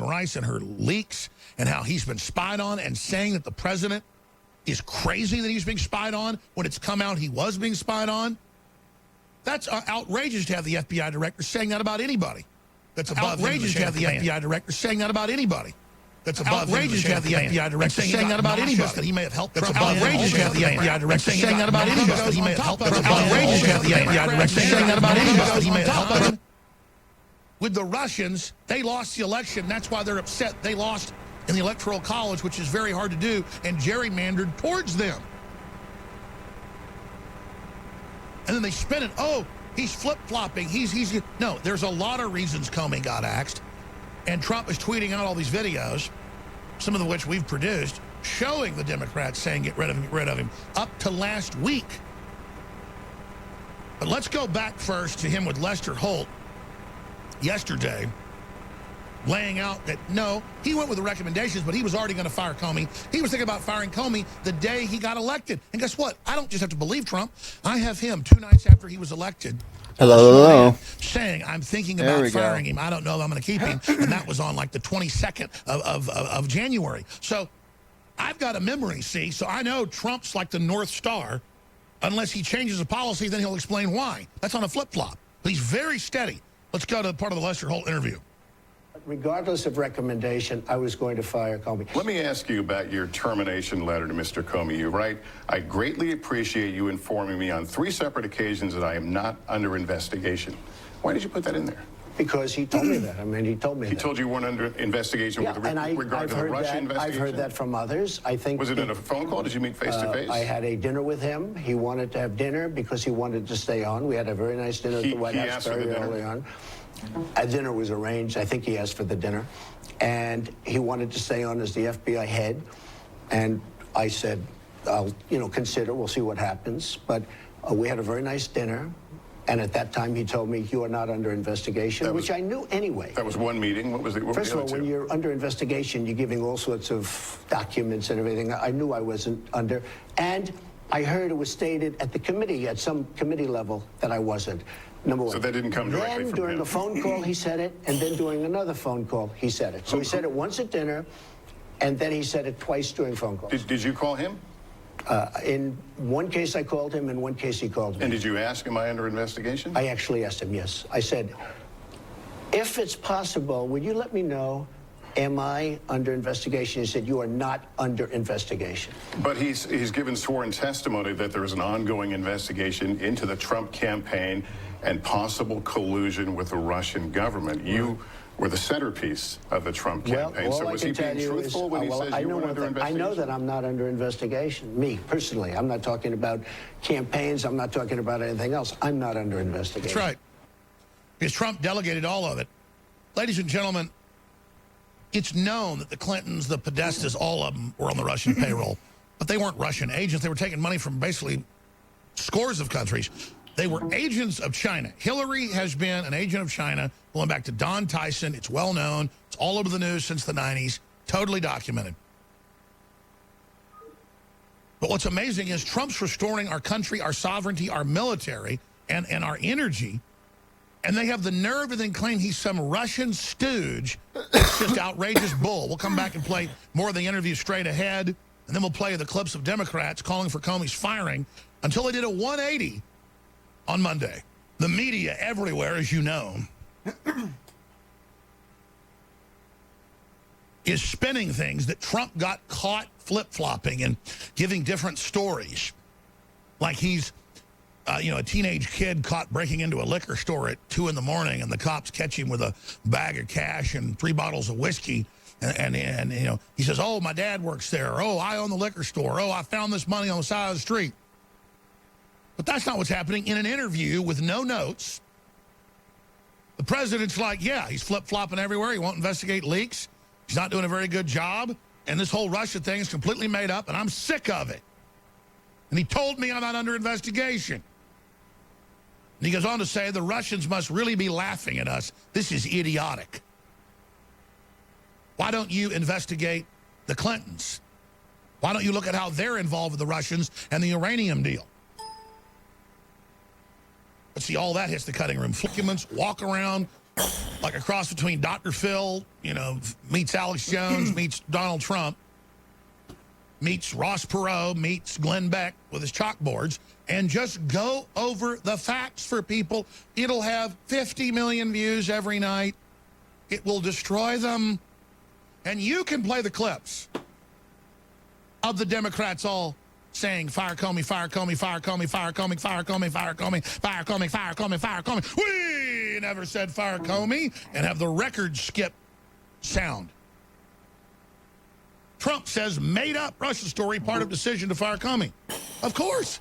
Rice and her leaks and how he's been spied on, and saying that the president is crazy that he's being spied on when it's come out he was being spied on. That's outrageous to have the FBI director saying that about anybody. That's outrageous to have the FBI director saying that about anybody. That's outrageous to have the FBI director saying that about anybody. That he may have helped. That's outrageous to have the FBI director saying that about anybody. That he may have helped. That's outrageous to have the FBI director saying that about anybody. That he may have helped. With the Russians, they lost the election. That's why they're upset. They lost in the Electoral College, which is very hard to do, and gerrymandered towards them. And then they spin it. Oh, he's flip-flopping. No, there's a lot of reasons Comey got axed. And Trump is tweeting out all these videos, some of which we've produced, showing the Democrats saying get rid of him, get rid of him, up to last week. But let's go back first to him with Lester Holt yesterday, laying out that, no, he went with the recommendations, but he was already going to fire Comey. He was thinking about firing Comey the day he got elected. And guess what? I don't just have to believe Trump. I have him 2 nights after he was elected. Hello. Saying, I'm thinking about firing him. I don't know if I'm going to keep him. And that was on like the 22nd of January. So I've got a memory, see? So I know Trump's like the North Star. Unless he changes a policy, then he'll explain why. That's on a flip-flop. But he's very steady. Let's go to part of the Lester Holt interview. Regardless of recommendation, I was going to fire Comey. Let me ask you about your termination letter to Mr. Comey. You write, I greatly appreciate you informing me on 3 separate occasions that I am not under investigation. Why did you put that in there? Because he told me that. I mean, he told me He that. told you weren't under investigation with regard to the Russia investigation? I've heard that from others. I think. Was it in a phone call? Did you meet face-to-face? I had a dinner with him. He wanted to have dinner because he wanted to stay on. We had a very nice dinner at the White House very early on. A dinner was arranged. I think he asked for the dinner. And he wanted to stay on as the FBI head. And I said, I'll, consider. We'll see what happens. But we had a very nice dinner. And at that time, he told me, you are not under investigation, which I knew anyway. That was one meeting. What was the First of all, when you're under investigation, you're giving all sorts of documents and everything. I knew I wasn't under. And I heard it was stated at the committee, at some committee level, that I wasn't. Number one. So that didn't come directly then from during him. the phone call, he said it, and then during another phone call, he said it. So he said it once at dinner, and then he said it twice during phone calls. Did you call him? In one case, I called him. In one case, he called me. And did you ask, am I under investigation? I actually asked him, yes. I said, if it's possible, would you let me know, am I under investigation? He said, you are not under investigation. But he's given sworn testimony that there is an ongoing investigation into the Trump campaign and possible collusion with the Russian government. You were the centerpiece of the Trump campaign. Well, so was he being truthful when he says you weren't under investigation? I know that I'm not under investigation. Me, personally. I'm not talking about campaigns. I'm not talking about anything else. I'm not under investigation. That's right. Because Trump delegated all of it. Ladies and gentlemen, it's known that the Clintons, the Podestas, all of them were on the Russian payroll. But they weren't Russian agents. They were taking money from basically scores of countries. They were agents of China. Hillary has been an agent of China going back to Don Tyson. It's well known. It's all over the news since the 90s. Totally documented. But what's amazing is Trump's restoring our country, our sovereignty, our military, and our energy. And they have the nerve to then claim he's some Russian stooge. It's just outrageous bull. We'll come back and play more of the interview straight ahead. And then we'll play the clips of Democrats calling for Comey's firing until they did a 180 on Monday. The media everywhere, as you know, is spinning things that Trump got caught flip-flopping and giving different stories. Like he's, a teenage kid caught breaking into a liquor store at 2 in the morning and the cops catch him with a bag of cash and 3 bottles of whiskey. And he says, oh, my dad works there. Oh, I own the liquor store. Oh, I found this money on the side of the street. But that's not what's happening. In an interview with no notes, the president's like, yeah, he's flip-flopping everywhere. He won't investigate leaks. He's not doing a very good job. And this whole Russia thing is completely made up, and I'm sick of it. And he told me I'm not under investigation. And he goes on to say the Russians must really be laughing at us. This is idiotic. Why don't you investigate the Clintons? Why don't you look at how they're involved with the Russians and the uranium deal? But see, all that hits the cutting room. Documents, walk around, like a cross between Dr. Phil, meets Alex Jones, meets Donald Trump, meets Ross Perot, meets Glenn Beck with his chalkboards, and just go over the facts for people. It'll have 50 million views every night. It will destroy them. And you can play the clips of the Democrats all saying, fire Comey, fire Comey, fire Comey, fire Comey, fire Comey, fire Comey, fire Comey, fire Comey, fire Comey. We never said fire Comey, and have the record skip sound. Trump says made up Russia story, part of decision to fire Comey. Of course.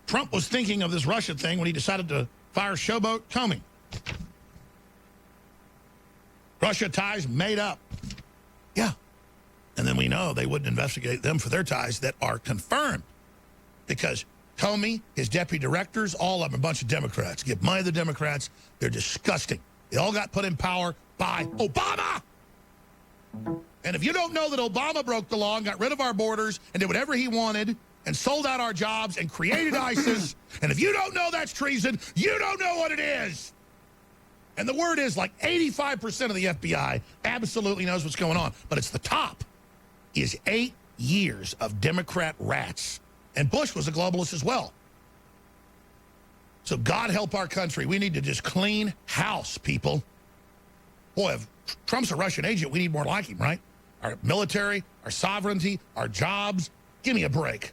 Trump was thinking of this Russia thing when he decided to fire Showboat Comey. Russia ties made up. Yeah. And then we know they wouldn't investigate them for their ties that are confirmed. Because Comey, his deputy directors, all of them, a bunch of Democrats. Give money to the Democrats. They're disgusting. They all got put in power by Obama. And if you don't know that Obama broke the law and got rid of our borders and did whatever he wanted and sold out our jobs and created ISIS, and if you don't know that's treason, you don't know what it is. And the word is like 85% of the FBI absolutely knows what's going on. But it's the top is 8 years of Democrat rats. And Bush was a globalist as well. So God help our country. We need to just clean house, people. Boy, if Trump's a Russian agent, we need more like him, right? Our military, our sovereignty, our jobs. Give me a break.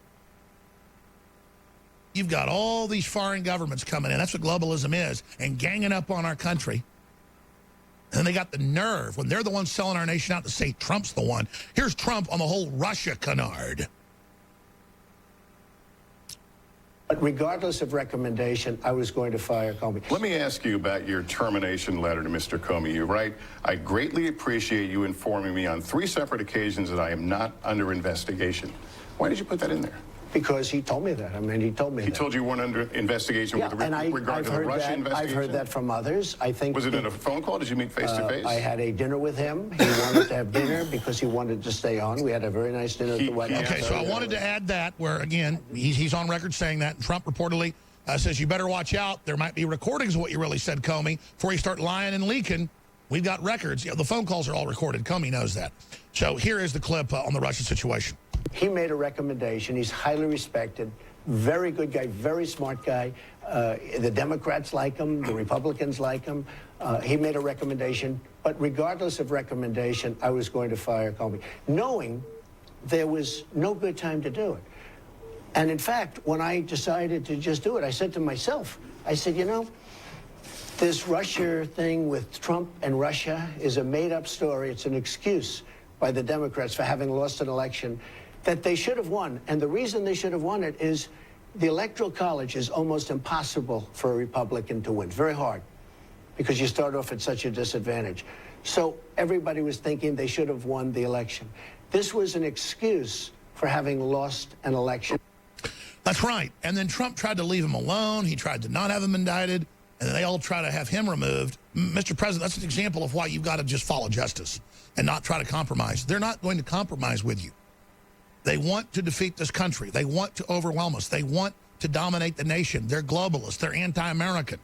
You've got all these foreign governments coming in. That's what globalism is, and ganging up on our country. And then they got the nerve, when they're the ones selling our nation out, to say Trump's the one. Here's Trump on the whole Russia canard. But regardless of recommendation, I was going to fire Comey. Let me ask you about your termination letter to Mr. Comey. You write, I greatly appreciate you informing me on 3 separate occasions that I am not under investigation. Why did you put that in there? Because he told me that. I mean, he told me that. He told you weren't under investigation with regard to the Russia investigation? I've heard that from others. I think. Was it in a phone call? Did you meet face-to-face? I had a dinner with him. He wanted to have dinner because he wanted to stay on. We had a very nice dinner at the White House. Okay, so I wanted to add that, where, again, he's on record saying that. And Trump reportedly says you better watch out. There might be recordings of what you really said, Comey, before you start lying and leaking. We've got records. The phone calls are all recorded. Comey knows that. So here is the clip on the Russia situation. He made a recommendation. He's highly respected, very good guy, very smart guy. The Democrats like him. The Republicans like him. He made a recommendation. But regardless of recommendation, I was going to fire Comey, knowing there was no good time to do it. And in fact, when I decided to just do it, I said to myself, I said, this Russia thing with Trump and Russia is a made-up story. It's an excuse by the Democrats for having lost an election that they should have won. And the reason they should have won it is the Electoral College is almost impossible for a Republican to win. Very hard, because you start off at such a disadvantage. So everybody was thinking they should have won the election. This was an excuse for having lost an election. That's right. And then Trump tried to leave him alone. He tried to not have him indicted. And then they all try to have him removed. Mr. President, that's an example of why you've got to just follow justice and not try to compromise. They're not going to compromise with you. They want to defeat this country. They want to overwhelm us. They want to dominate the nation. They're globalists. They're anti-American.